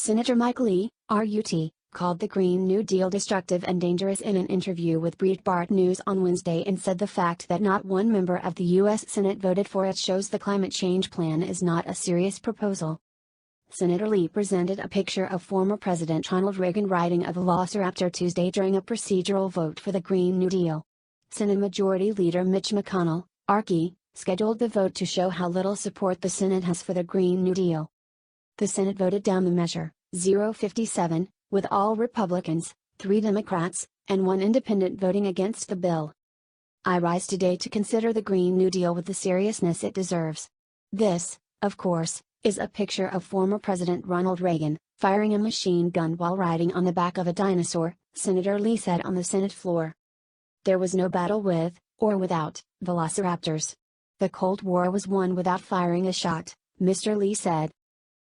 Senator Mike Lee, RUT, called the Green New Deal destructive and dangerous in an interview with Breitbart News on Wednesday and said the fact that not one member of the U.S. Senate voted for it shows the climate change plan is not a serious proposal. Senator Lee presented a picture of former President Ronald Reagan riding a Velociraptor Tuesday during a procedural vote for the Green New Deal. Senate Majority Leader Mitch McConnell, RK, scheduled the vote to show how little support the Senate has for the Green New Deal. The Senate voted down the measure, 0-57, with all Republicans, 3 Democrats, and 1 independent voting against the bill. I rise today to consider the Green New Deal with the seriousness it deserves. This, of course, is a picture of former President Ronald Reagan, firing a machine gun while riding on the back of a dinosaur, Senator Lee said on the Senate floor. There was no battle with, or without, velociraptors. The Cold War was won without firing a shot, Mr. Lee said.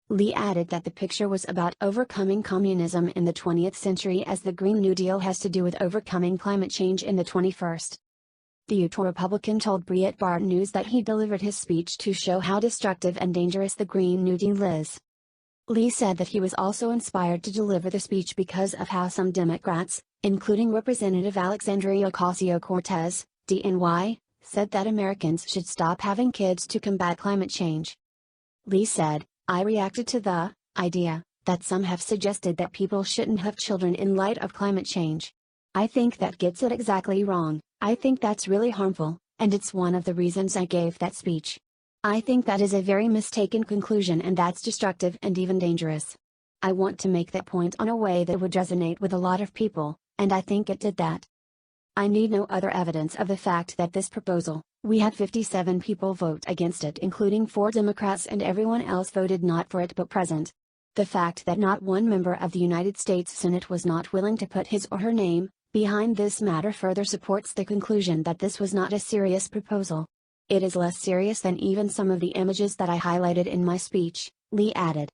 Lee added that the picture was about overcoming communism in the 20th century as the Green New Deal has to do with overcoming climate change in the 21st. The Utah Republican told Breitbart News that he delivered his speech to show how destructive and dangerous the Green New Deal is. Lee said that he was also inspired to deliver the speech because of how some Democrats, including Representative Alexandria Ocasio-Cortez, DNY, said that Americans should stop having kids to combat climate change. Lee said, I reacted to the idea that some have suggested that people shouldn't have children in light of climate change. I think that gets it exactly wrong. I think that's really harmful, and it's one of the reasons I gave that speech. I think that is a very mistaken conclusion and that's destructive and even dangerous. I want to make that point in a way that would resonate with a lot of people, and I think it did that. I need no other evidence of the fact that this proposal, we had 57 people vote against it including 4 Democrats and everyone else voted not for it but present. The fact that not one member of the United States Senate was not willing to put his or her name behind this matter further supports the conclusion that this was not a serious proposal. It is less serious than even some of the images that I highlighted in my speech, Lee added.